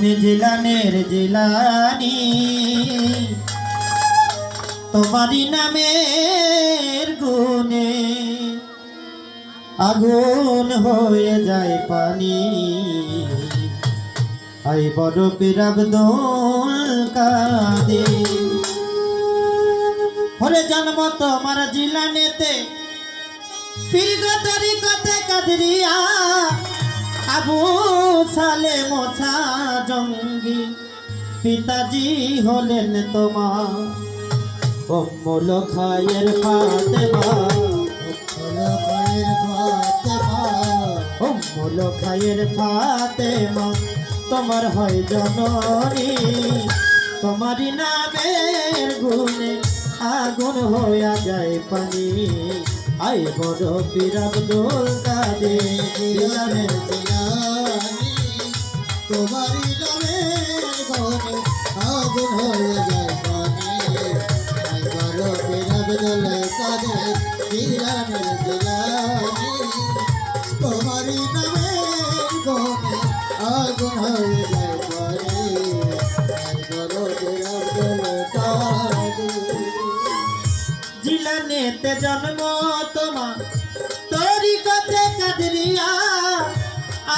তুমি জিলানের জিলানি, তোমারি নামের গুণে আগুন হয়ে যায় পানি। আই বড় পীর আব্দুল কাদের, হরে জন্ম তোমার জিলানেতে, পীর তরিকতে কাদরিয়া, আবু সালে মোছা জঙ্গি, পিতাজি হলেন তোমার উম্মুল খায়ের ফাতেমা, উম্মুল খায়ের ফাতেমা, তোমার হয় জননী। তোমারি নামের গুণে আগুন হইয়া যায় পানি। আই বড় পীর আব্দুল কাদের, জিলানের জিলানি, তোমারি নামের গুণে আগুন হয়ে যায় পানি। আই বড় পীর আব্দুল কাদের, জিলানের জিলানি, তোমারি নামের গুণে আগুন হয়ে যায় পানি। আই বড় পীর আব্দুল কাদের। জিলানেতে জন্ম তোমার, তরিকতে কাদরিয়া,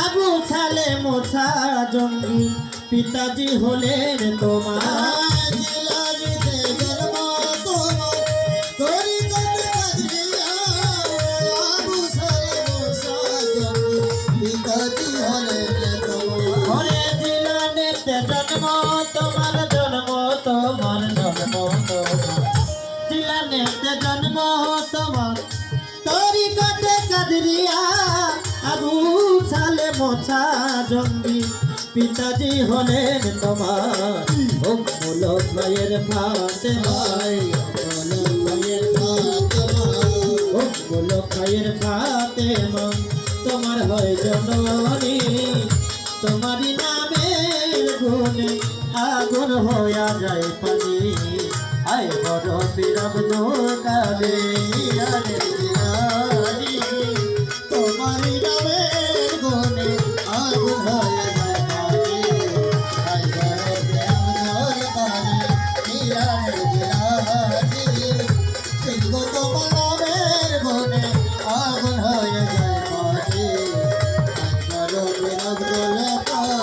আবু সালে মোছা জঙ্গি, পিতাজি হলেন তোমার। জিলানিতে জন্ম তোমার, তরিকতে কাদরিয়া, আবু সালে মোছা জঙ্গি, পিতাজি হলেন তোমার। হরে জিলানেতে জন্ম তোমার, জন্ম তোমার, জন্ম তোমার, জিলানেতে জন্ম তোমার, তরিকতে কাদরিয়া, আবু সালে মোছা জঙ্গি, পিতাজি হলেন তোমার উম্মুল খায়ের ফাতেমা, উম্মুল খায়ের ফাতেমা, তোমার হয় জননী। তোমারি নামের গুণে আগুন হইয়া যায় পানি। আই বড় পীর আব্দুল কাদের, জিলানের জিলানি, তোমারি নামের গুণে আগুন হয়ে যায় পানি। আই বড় পীর আব্দুল কাদের, জিলানের জিলানি, কিন্তু তোমার নামের গুণে আগুন হয়ে যায় পানি। আই বড় পীর আব্দুল কাদের।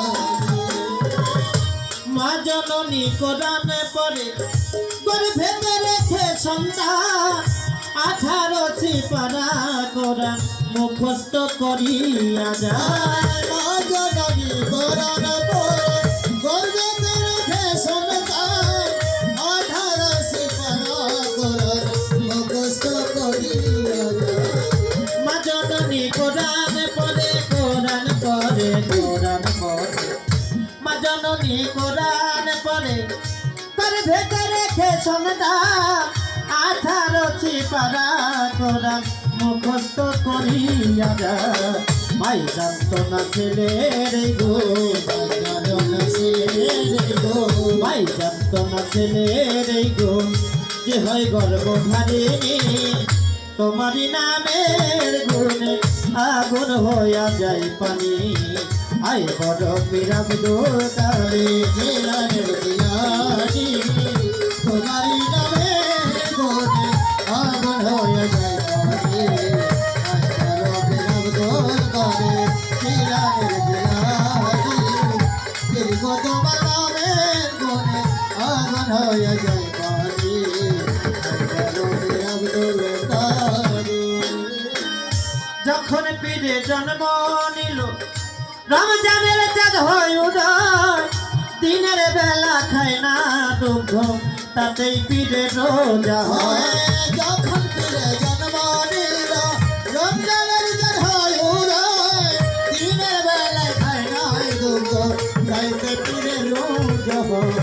মা জননী কোরআনে পড়ে, গর্ভেতে রেখে সন্তান, 18 সিপারা কোরআন মুখস্থ করিয়া যায়। মা জননী কোরআন পড়ে, গর্ভেতে রেখে সন্তান, 18 সিপারা কোরআন মুখস্থ করিয়া যায়। মা জননী কোরআনে পড়ে, কোরআন পড়ে, কোরআন পড়ে, মা জননী কোরআনে পড়ে, গর্ভেতে রেখে সন্তান, 18 সিপারা কোরআন মুখস্থ করিয়া যায়। মাই জানতো না ছেলের গুণ, মাই জানতো না ছেলের গুণ, যে হয় গর্ভধারিণী। তোমারি নামের গুণে আগুন হইয়া যায় পানি। আই বড় পীর আব্দুল কাদের, জিলানের জিলানি, তোমারি নামের গুণে আগুন হয়ে যায় পানি। আই বড় পীর আব্দুল কাদের, জিলানের জিলানি, কিন্তু তোমার নামের গুণে আগুন হয়ে যায় পানি। আই বড় পীর আব্দুল কাদের। যখন পীরে জন্ম নিল, রমজানের চাঁদ হয় উদয়, দিনের বেলা খায় না দুঃখ, তাতেই পীরে রোজা হয়। যখন পীরে জন্ম নিল, রমজানের চাঁদ হয় উদয়, দিনের বেলায় খায় নাই দুঃখ, তাইতে পীরে রোজা হয়।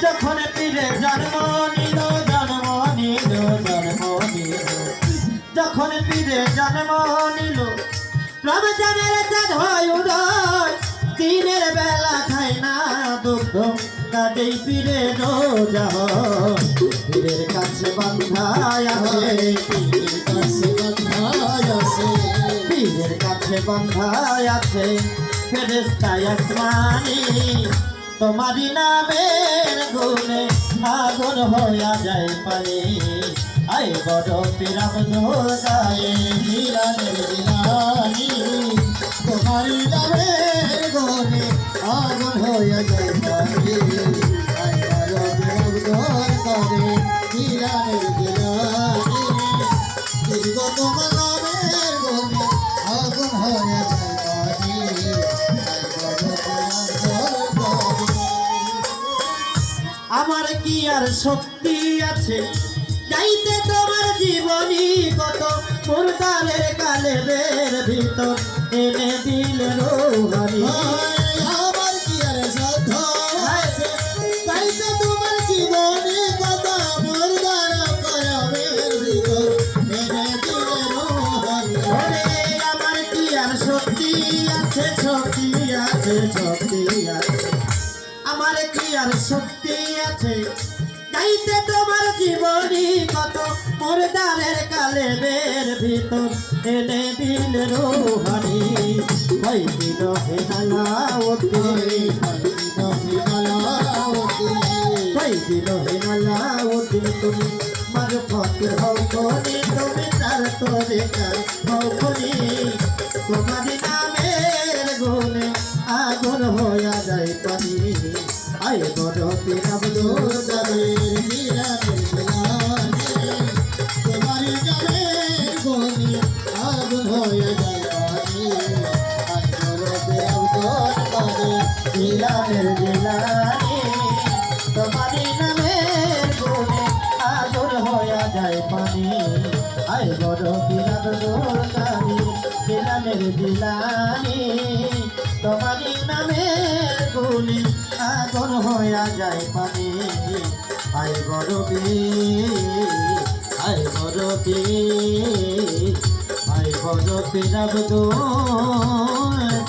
যখন পীরে জন্ম নিল, জন্ম নিল, জন্ম নিল, যখন পীরে জন্ম নিল, রমজানের চাঁদ হয় উদয়, দিনের বেলা খায় না দুঃখ, তাতেই পীরে রোজা হয়। পীরের কাছে বান্ধায় আছে, পীরের কাছে বান্ধায় আছে, পীরের কাছে বান্ধায় আছে, ফেরেশতা আসমানি তোমারি নামের গুণে আগুন হইয়া যায় পানি আই বড় পিরাব দোগায়ে জিলানের জিলানি তোমার নামের গনে আগুন হইয়া যায় পানি আই বড় বিরোধ করে জিলানের জিলানি দীর্ঘ তোমার নামের গনে আগুন হইয়া যায় পানি আই বড় বিরোধ করে আমার কি আর শক্তি আছে যাইতে তোমার জীবনী কত মুর্দারের কালেবের ভিতর এনে দিলে রোহারি আমার কি আর শ্রদ্ধা আছে তাইতে তোমার জীবনে কথা মুর্দার কয়াবের ভিতর এনে দিলে রোহানি ওরে আমার কি আর শক্তি আছে শক্তি আছে শক্তি আছে আমার কি আর শক্তি আছে গাইতে তোমার জীবনী কত মুর্দারের কালেবের ভিতর এনে দিল রোহানি ভাই দিল হে নালাউদ্দিন ভাই দিল হে নালাউদ্দিন তুমি মারফতের হও কোনি তুমি তার তোরে কার হও কোনি তোমার নামের গুণে আগুন হইয়া যায় পানি আয় বড় পিরাব দোগায়ে জিলানের জিলানি তোমার নামের গনে আগুন হইয়া যায় পানি আই বড় বিরোধ করে জিলানের জিলানি তোমারি নামের গুণে আগুন হইয়া যায় পানি আয় বড় পিরাব দোগায়ে জিলানের জিলানি তোমারি নামের গুণে আগুন হইয়া যায় পানি আয় বড় আয় বড় আয় বড় পিরাব দোগায়ে